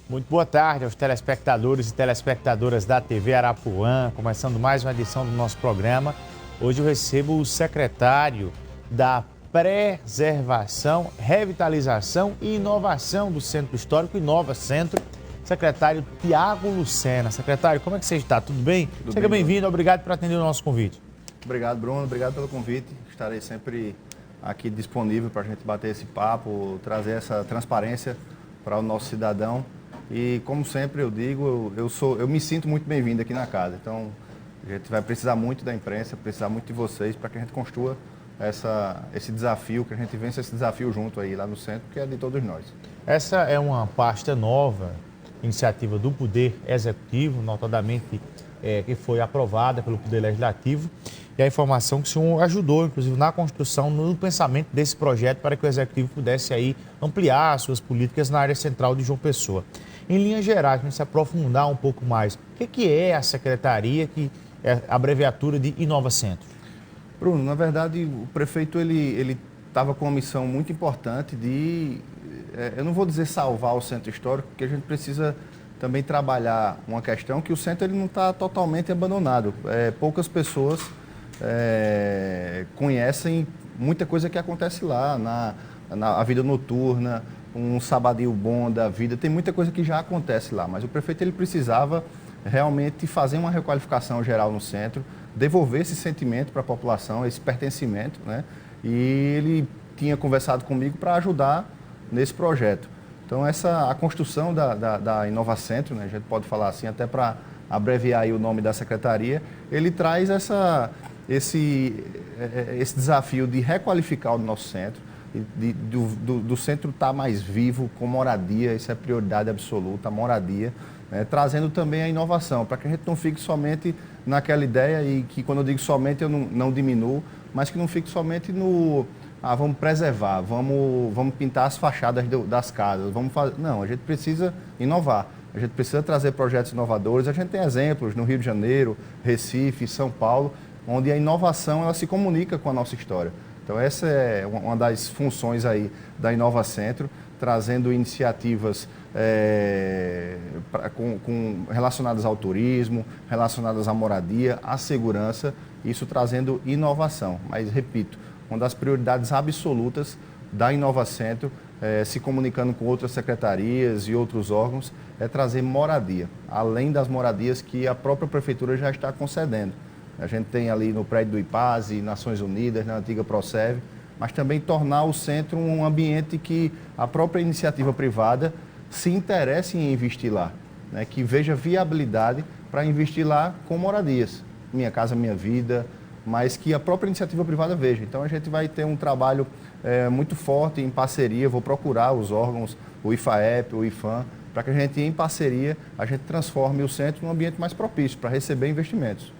Muito boa tarde aos telespectadores e telespectadoras da TV Arapuã, começando mais uma edição do nosso programa. Hoje eu recebo o secretário da Preservação, Revitalização e Inovação do Centro Histórico Inova Centro, secretário Tiago Lucena. Secretário, como é que você está? Tudo bem? Seja bem-vindo, obrigado por atender o nosso convite. Obrigado, Bruno, obrigado pelo convite. Estarei sempre aqui disponível para a gente bater esse papo, trazer essa transparência para o nosso cidadão. E como sempre eu digo, eu me sinto muito bem-vindo aqui na casa. Então a gente vai precisar muito da imprensa, precisar muito de vocês para que a gente construa esse desafio, que a gente vença esse desafio junto aí lá no centro, que é de todos nós. Essa é uma pasta nova, iniciativa do Poder Executivo, notadamente que foi aprovada pelo Poder Legislativo, e a informação que o senhor ajudou, inclusive, na construção, no pensamento desse projeto para que o Executivo pudesse aí ampliar suas políticas na área central de João Pessoa. Em linhas gerais, para a gente se aprofundar um pouco mais, o que é a secretaria, que é a abreviatura de Inova Centro? Bruno, na verdade, o prefeito ele estava com uma missão muito importante de, eu não vou dizer salvar o centro histórico, porque a gente precisa também trabalhar uma questão que o centro ele não está totalmente abandonado. Poucas pessoas conhecem muita coisa que acontece lá, a vida noturna, um sabadio bom da vida, tem muita coisa que já acontece lá, mas o prefeito ele precisava realmente fazer uma requalificação geral no centro, devolver esse sentimento para a população, esse pertencimento, né? E ele tinha conversado comigo para ajudar nesse projeto. Então a construção da Inova Centro, né, a gente pode falar assim, até para abreviar aí o nome da secretaria, ele traz esse desafio de requalificar o nosso centro, do centro estar mais vivo, com moradia, isso é prioridade absoluta, a moradia, né, trazendo também a inovação, para que a gente não fique somente naquela ideia, e que quando eu digo somente eu não diminuo, mas que não fique somente vamos preservar, vamos pintar as fachadas das casas, vamos fazer. Não, a gente precisa inovar, a gente precisa trazer projetos inovadores. A gente tem exemplos no Rio de Janeiro, Recife, São Paulo, onde a inovação ela se comunica com a nossa história. Então essa é uma das funções aí da Inova Centro, trazendo iniciativas relacionadas ao turismo, relacionadas à moradia, à segurança, isso trazendo inovação. Mas, repito, uma das prioridades absolutas da Inova Centro, se comunicando com outras secretarias e outros órgãos, é trazer moradia, além das moradias que a própria Prefeitura já está concedendo. A gente tem ali no prédio do IPASE, Nações Unidas, na antiga Proserve, mas também tornar o centro um ambiente que a própria iniciativa privada se interesse em investir lá, né? Que veja viabilidade para investir lá com moradias. Minha Casa Minha Vida, mas que a própria iniciativa privada veja. Então a gente vai ter um trabalho muito forte em parceria, vou procurar os órgãos, o IFAEP, o IFAM, para que a gente, em parceria, a gente transforme o centro num ambiente mais propício para receber investimentos.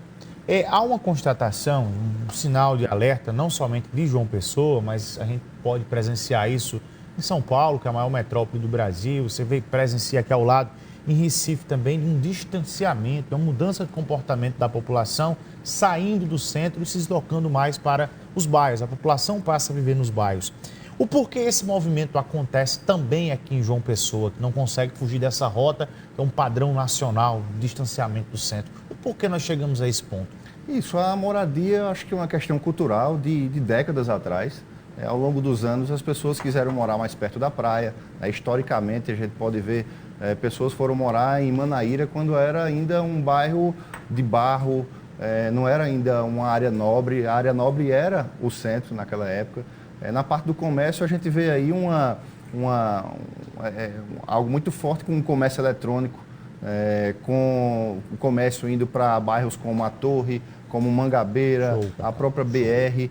Há uma constatação, um sinal de alerta, não somente de João Pessoa, mas a gente pode presenciar isso em São Paulo, que é a maior metrópole do Brasil, você vê presenciar aqui ao lado, em Recife também, de um distanciamento, uma mudança de comportamento da população, saindo do centro e se deslocando mais para os bairros. A população passa a viver nos bairros. O porquê esse movimento acontece também aqui em João Pessoa, que não consegue fugir dessa rota, que é um padrão nacional de distanciamento do centro. O porquê nós chegamos a esse ponto? Isso, a moradia acho que é uma questão cultural de décadas atrás. Ao longo dos anos as pessoas quiseram morar mais perto da praia. Historicamente a gente pode ver pessoas foram morar em Manaíra quando era ainda um bairro de barro, não era ainda uma área nobre. A área nobre era o centro naquela época. Na parte do comércio a gente vê aí algo muito forte com o comércio eletrônico, com o comércio indo para bairros como a Torre, como Mangabeira, a própria BR.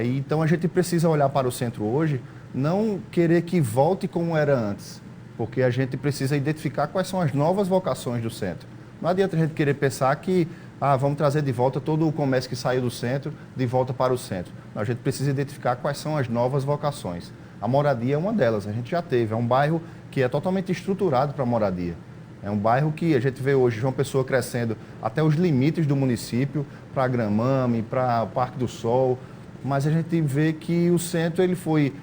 Então a gente precisa olhar para o centro hoje, não querer que volte como era antes, porque a gente precisa identificar quais são as novas vocações do centro. Não adianta a gente querer pensar que vamos trazer de volta todo o comércio que saiu do centro, de volta para o centro. Não, a gente precisa identificar quais são as novas vocações. A moradia é uma delas, a gente já teve. É um bairro que é totalmente estruturado para moradia. É um bairro que a gente vê hoje João Pessoa crescendo até os limites do município, para Gramame, para o Parque do Sol, mas a gente vê que o centro ele foi,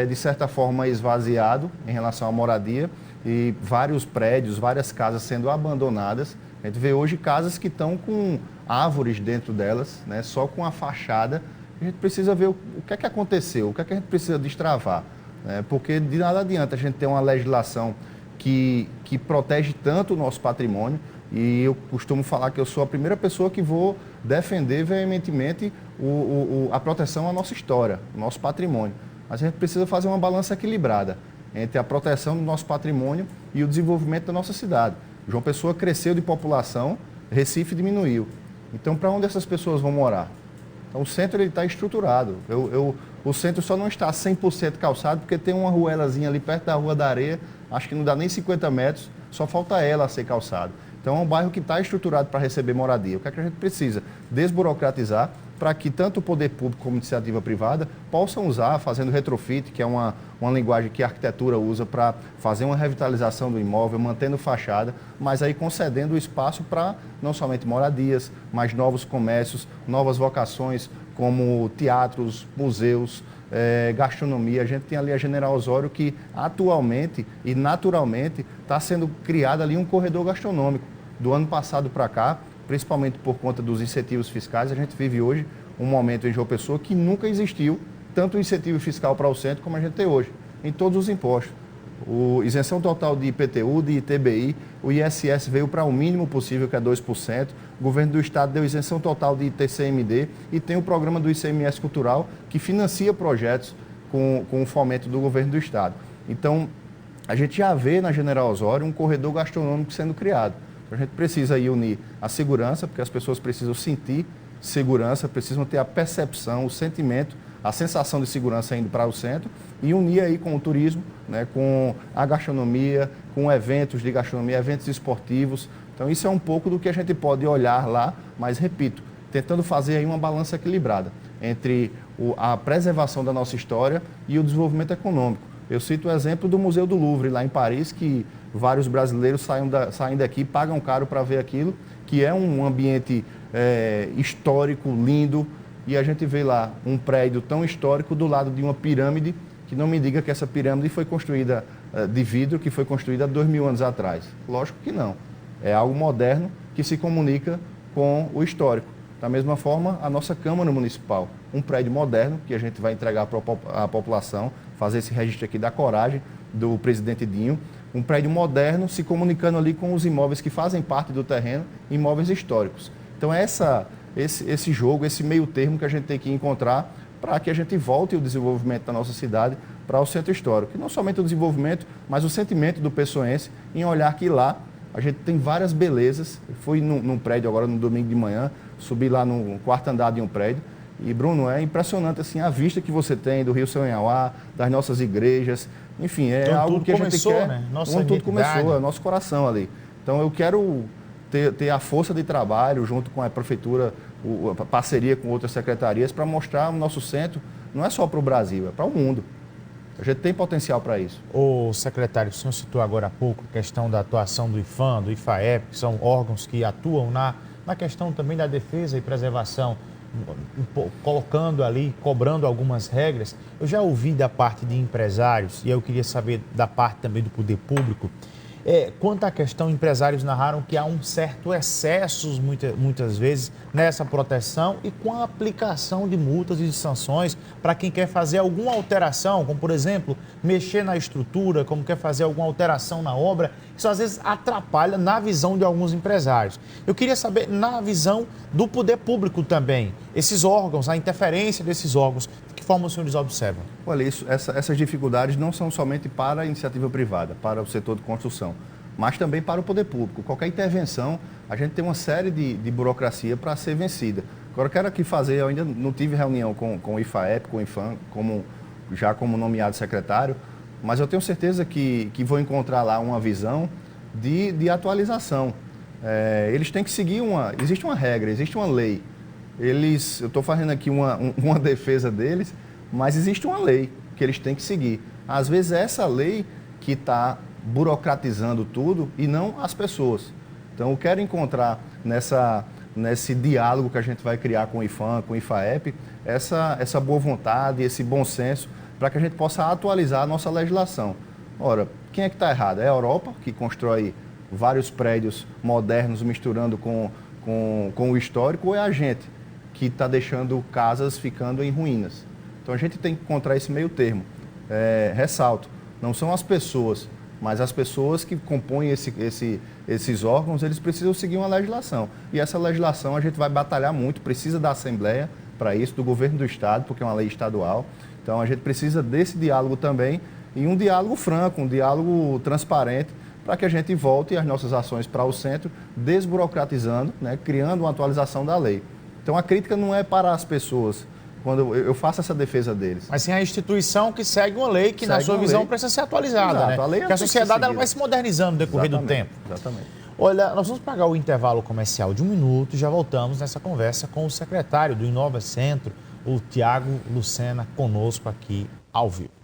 de certa forma, esvaziado em relação à moradia e vários prédios, várias casas sendo abandonadas. A gente vê hoje casas que estão com árvores dentro delas, né, só com a fachada. A gente precisa ver o que é que aconteceu, o que é que a gente precisa destravar, né, porque de nada adianta a gente ter uma legislação que protege tanto o nosso patrimônio, e eu costumo falar que eu sou a primeira pessoa que vou defender veementemente a proteção à nossa história, ao nosso patrimônio. Mas a gente precisa fazer uma balança equilibrada entre a proteção do nosso patrimônio e o desenvolvimento da nossa cidade. João Pessoa cresceu de população, Recife diminuiu. Então, para onde essas pessoas vão morar? Então, o centro está estruturado. O centro só não está 100% calçado porque tem uma ruelazinha ali perto da Rua da Areia, acho que não dá nem 50 metros, só falta ela a ser calçada. Então, é um bairro que está estruturado para receber moradia. O que é que a gente precisa? Desburocratizar para que tanto o poder público como a iniciativa privada possam usar, fazendo retrofit, que é uma linguagem que a arquitetura usa para fazer uma revitalização do imóvel, mantendo fachada, mas aí concedendo espaço para não somente moradias, mas novos comércios, novas vocações, como teatros, museus, gastronomia. A gente tem ali a General Osório, que atualmente e naturalmente está sendo criado ali um corredor gastronômico. Do ano passado para cá, principalmente por conta dos incentivos fiscais, a gente vive hoje um momento em João Pessoa que nunca existiu tanto incentivo fiscal para o centro como a gente tem hoje, em todos os impostos. Isenção total de IPTU, de ITBI, o ISS veio para o mínimo possível, que é 2%, o governo do estado deu isenção total de ITCMD e tem o programa do ICMS Cultural, que financia projetos com o fomento do governo do estado. Então, a gente já vê na General Osório um corredor gastronômico sendo criado. A gente precisa aí unir a segurança, porque as pessoas precisam sentir segurança, precisam ter a percepção, o sentimento, a sensação de segurança indo para o centro, e unir aí com o turismo, né, com a gastronomia, com eventos de gastronomia, eventos esportivos. Então isso é um pouco do que a gente pode olhar lá, mas repito, tentando fazer aí uma balança equilibrada entre a preservação da nossa história e o desenvolvimento econômico. Eu cito o exemplo do Museu do Louvre, lá em Paris, que vários brasileiros saem daqui, pagam caro para ver aquilo, que é um ambiente histórico, lindo, e a gente vê lá um prédio tão histórico do lado de uma pirâmide, que não me diga que essa pirâmide foi construída de vidro, que foi construída há 2000 anos atrás. Lógico que não. É algo moderno que se comunica com o histórico. Da mesma forma, a nossa Câmara Municipal, um prédio moderno que a gente vai entregar para a população, fazer esse registro aqui da coragem do presidente Dinho, um prédio moderno se comunicando ali com os imóveis que fazem parte do terreno, imóveis históricos. Então é esse jogo, esse meio termo que a gente tem que encontrar para que a gente volte o desenvolvimento da nossa cidade para o centro histórico. E não somente o desenvolvimento, mas o sentimento do pessoense em olhar que lá a gente tem várias belezas. Eu fui num prédio agora no domingo de manhã, subi lá no quarto andar de um prédio, e Bruno, é impressionante assim, a vista que você tem do Rio São Inhauá, das nossas igrejas, enfim, é então, algo que a gente quer, né? Onde tudo começou, é o nosso coração ali. Então eu quero ter a força de trabalho junto com a prefeitura, a parceria com outras secretarias para mostrar o nosso centro, não é só para o Brasil, é para o mundo. A gente tem potencial para isso. O secretário, o senhor citou agora há pouco a questão da atuação do IFAM, do IFAEP, que são órgãos que atuam na questão também da defesa e preservação, colocando ali, cobrando algumas regras. Eu já ouvi da parte de empresários, e eu queria saber da parte também do poder público, quanto à questão, empresários narraram que há um certo excesso, muitas vezes, nessa proteção e com a aplicação de multas e de sanções para quem quer fazer alguma alteração, como, por exemplo, mexer na estrutura, como quer fazer alguma alteração na obra. Isso, às vezes, atrapalha na visão de alguns empresários. Eu queria saber, na visão do poder público também, esses órgãos, a interferência desses órgãos, de que forma os senhores observam? Olha, essas dificuldades não são somente para a iniciativa privada, para o setor de construção, mas também para o poder público. Qualquer intervenção, a gente tem uma série de burocracia para ser vencida. Agora, eu quero aqui fazer, eu ainda não tive reunião com o IFAEP, com o IFAM, como nomeado secretário, mas eu tenho certeza que vou encontrar lá uma visão de atualização. Eles têm que seguir existe uma regra, existe uma lei. Eu estou fazendo aqui uma defesa deles, mas existe uma lei que eles têm que seguir. Às vezes é essa lei que está burocratizando tudo e não as pessoas. Então eu quero encontrar nesse diálogo que a gente vai criar com o IFAM, com o IFAEP, essa boa vontade, esse bom senso, para que a gente possa atualizar a nossa legislação. Ora, quem é que está errado? É a Europa, que constrói vários prédios modernos misturando com o histórico, ou é a gente, que está deixando casas ficando em ruínas? Então a gente tem que encontrar esse meio termo. Ressalto, não são as pessoas, mas as pessoas que compõem esses órgãos, eles precisam seguir uma legislação. E essa legislação a gente vai batalhar muito, precisa da Assembleia para isso, do governo do Estado, porque é uma lei estadual. Então a gente precisa desse diálogo também, e um diálogo franco, um diálogo transparente, para que a gente volte as nossas ações para o centro, desburocratizando, né, criando uma atualização da lei. Então a crítica não é para as pessoas, quando eu faço essa defesa deles. Mas sim a instituição que segue uma lei que, na sua visão, precisa ser atualizada. Exato, né? a lei Porque a sociedade ela vai se modernizando no decorrer do tempo. Exatamente. Olha, nós vamos pagar o intervalo comercial de 1 minuto e já voltamos nessa conversa com o secretário do Inova Centro, o Tiago Lucena, conosco aqui ao vivo.